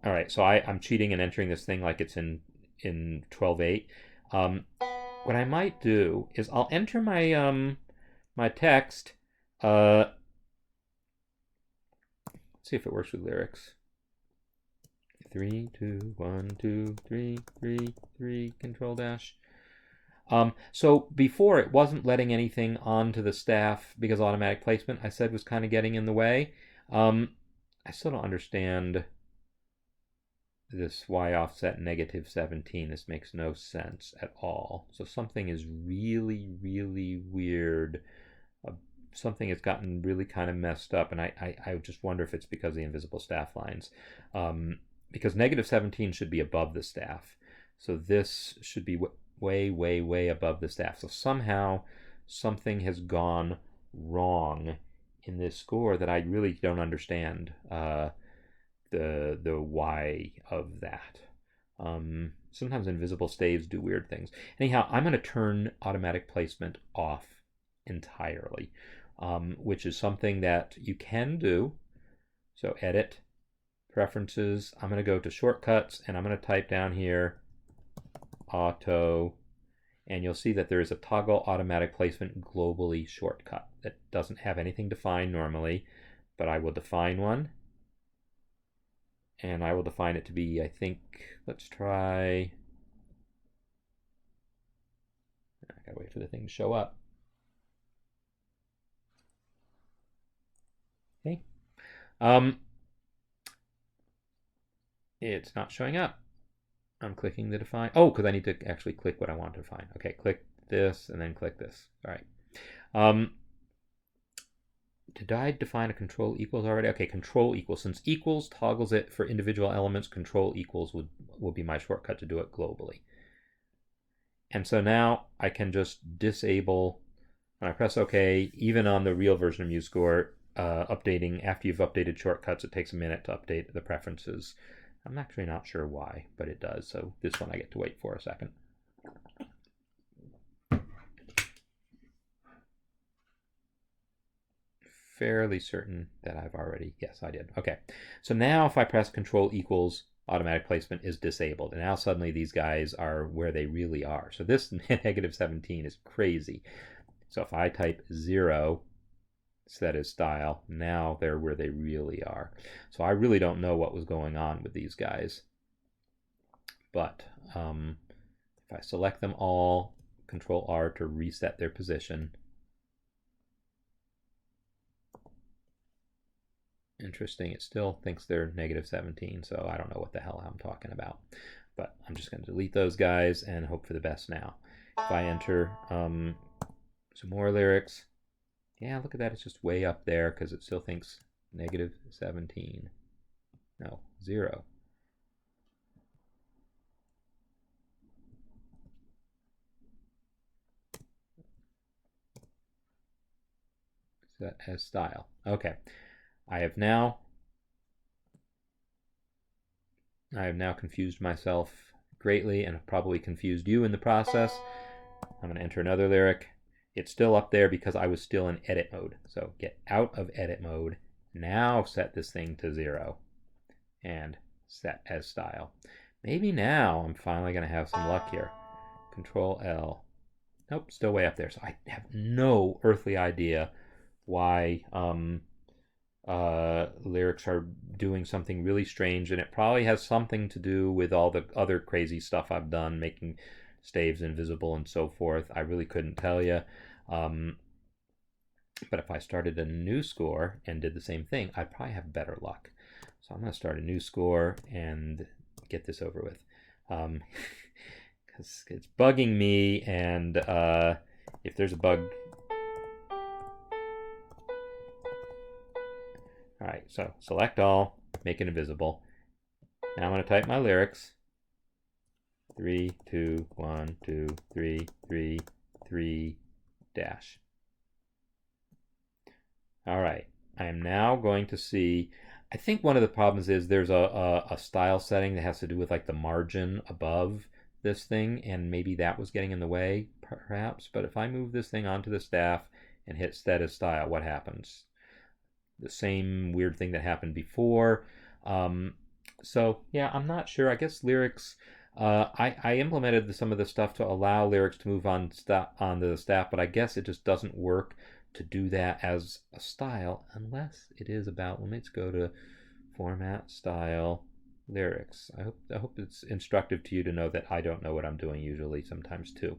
All right, so I'm cheating and entering this thing like it's in 12/8. What I might do is I'll enter my my text. Let's see if it works with lyrics. 3, 2, 1, 2, 3, 3, 3, Control Dash. So before it wasn't letting anything onto the staff because automatic placement I said was kind of getting in the way. I still don't understand this Y offset -17. This makes no sense at all. So something is really, really weird. Something has gotten really kind of messed up, and I just wonder if it's because of the invisible staff lines. Because -17 should be above the staff. So this should be way, way, way above the staff. So somehow something has gone wrong in this score that I really don't understand the why of that. Sometimes invisible staves do weird things. Anyhow, I'm going to turn automatic placement off entirely, which is something that you can do. So edit, preferences, I'm going to go to shortcuts, and I'm going to type down here auto, and you'll see that there is a toggle automatic placement globally shortcut that doesn't have anything defined normally, but I will define one, and I will define it to be, I think, let's try, I gotta wait for the thing to show up. Okay. It's not showing up. I'm clicking the define. Oh, because I need to actually click what I want to define. Okay, click this and then click this. All right. Did I define a control equals already? Okay, control equals. Since equals toggles it for individual elements, control equals will be my shortcut to do it globally. And so now I can just disable, when I press OK, even on the real version of MuseScore, updating after you've updated shortcuts, it takes a minute to update the preferences. I'm actually not sure why, but it does. So this one I get to wait for a second. Fairly certain that I've already, yes, I did. Okay, so now if I press Control equals, automatic placement is disabled, and now suddenly these guys are where they really are. So this -17 is crazy. So if I type 0, set as style, now they're where they really are. So I really don't know what was going on with these guys. But if I select them all, Control R to reset their position. Interesting, it still thinks they're -17, so I don't know what the hell I'm talking about. But I'm just going to delete those guys and hope for the best now. If I enter some more lyrics, yeah, look at that, it's just way up there because it still thinks -17. No, 0. Set as style. Okay. I have now confused myself greatly and have probably confused you in the process. I'm going to enter another lyric. It's still up there because I was still in edit mode. So get out of edit mode. Now set this thing to 0 and set as style. Maybe now I'm finally going to have some luck here. Control L. Nope, still way up there. So I have no earthly idea why lyrics are doing something really strange, and it probably has something to do with all the other crazy stuff I've done, making staves invisible and so forth. I really couldn't tell you. But if I started a new score and did the same thing, I'd probably have better luck. So I'm going to start a new score and get this over with. Because it's bugging me, and if there's a bug... All right, so select all, make it invisible. Now I'm going to type my lyrics. 3, 2, 1, 2, 3, 3, 3, dash. All right, I am now going to see, I think one of the problems is there's a style setting that has to do with like the margin above this thing, and maybe that was getting in the way, perhaps. But if I move this thing onto the staff and hit set as style, what happens? The same weird thing that happened before. So yeah, I'm not sure. I guess lyrics, I implemented some of the stuff to allow lyrics to move onto the staff, but I guess it just doesn't work to do that as a style unless it is about, let's go to format, style, lyrics. I hope it's instructive to you to know that I don't know what I'm doing usually, sometimes too.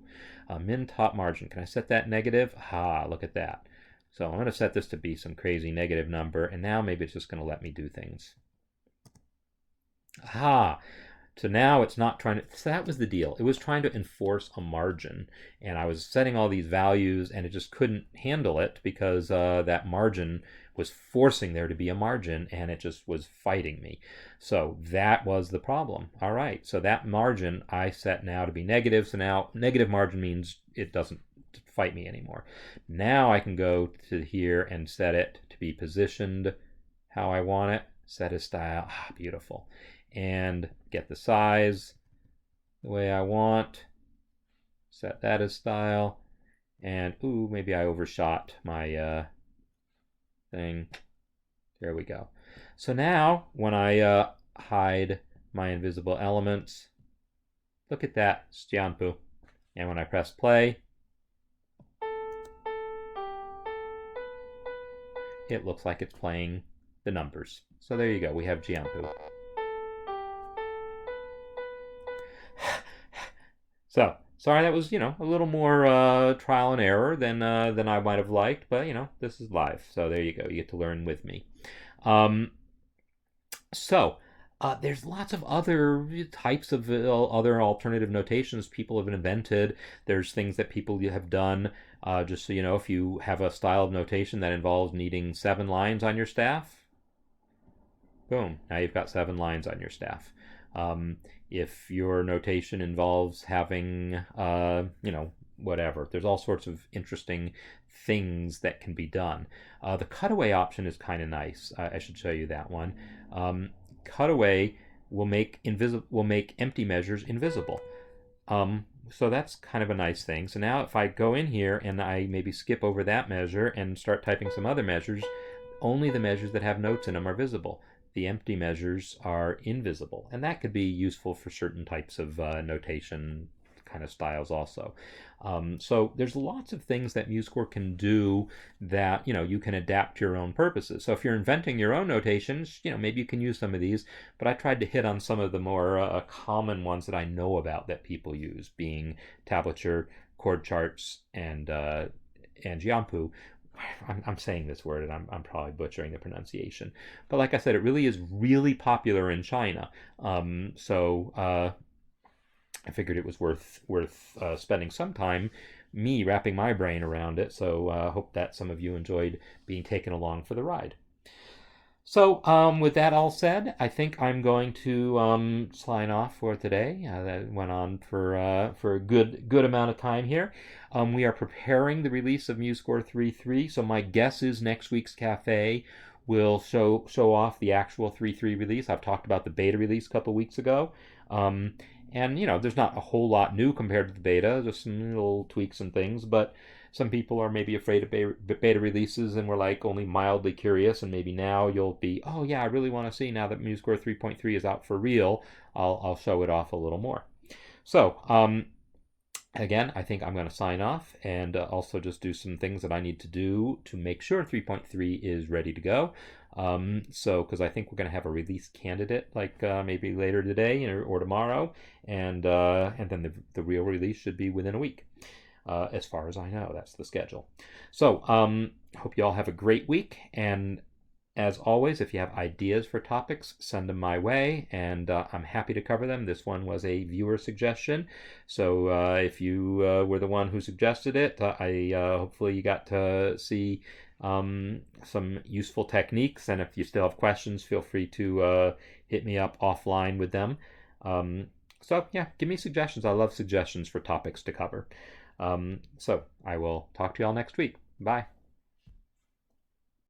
Min top margin, can I set that negative? Ha, look at that. So I'm going to set this to be some crazy negative number, and now maybe it's just going to let me do things. Aha! So now it's not trying to, so that was the deal. It was trying to enforce a margin, and I was setting all these values, and it just couldn't handle it because that margin was forcing there to be a margin, and it just was fighting me. So that was the problem. All right, so that margin I set now to be negative, so now negative margin means it doesn't fight me anymore. Now I can go to here and set it to be positioned how I want it. Set as style. Ah, beautiful. And get the size the way I want. Set that as style. And ooh, maybe I overshot my thing. There we go. So now when I hide my invisible elements, look at that, Stianpu. And when I press play, it looks like it's playing the numbers. So there you go, we have Jianpu. So, sorry that was, a little more trial and error than I might have liked, but, this is live. So there you go, you get to learn with me. There's lots of other types of other alternative notations people have invented. There's things that people have done, just so you know, if you have a style of notation that involves needing 7 lines on your staff, boom, now you've got 7 lines on your staff. If your notation involves having, whatever, there's all sorts of interesting things that can be done. The cutaway option is kind of nice. I should show you that one. Cutaway will make empty measures invisible. So that's kind of a nice thing. So now if I go in here and I maybe skip over that measure and start typing some other measures, only the measures that have notes in them are visible. The empty measures are invisible, and that could be useful for certain types of notation kind of styles also. So there's lots of things that MuseScore can do that you can adapt to your own purposes. So if you're inventing your own notations, maybe you can use some of these, but I tried to hit on some of the more common ones that I know about that people use, being Tablature, Chord Charts, and Jianpu. I'm saying this word, and I'm probably butchering the pronunciation. But like I said, it really is really popular in China. I figured it was worth spending some time me wrapping my brain around it. So hope that some of you enjoyed being taken along for the ride. So, with that all said, I think I'm going to sign off for today. That went on for a good amount of time here. We are preparing the release of MuseScore 3.3, so my guess is next week's Café will show off the actual 3.3 release. I've talked about the beta release a couple weeks ago. Um, and there's not a whole lot new compared to the beta, just some little tweaks and things, but some people are maybe afraid of beta releases and were like only mildly curious, and maybe now you'll be, oh yeah, I really want to see now that MuseScore 3.3 is out for real. I'll show it off a little more. So, again, I think I'm going to sign off and also just do some things that I need to do to make sure 3.3 is ready to go. Because I think we're going to have a release candidate like maybe later today or tomorrow, and then the real release should be within a week. As far as I know, that's the schedule. So, hope you all have a great week. And as always, if you have ideas for topics, send them my way, and I'm happy to cover them. This one was a viewer suggestion, so if you were the one who suggested it, hopefully you got to see some useful techniques. And if you still have questions, feel free to hit me up offline with them. So yeah, give me suggestions. I love suggestions for topics to cover. So I will talk to you all next week. Bye.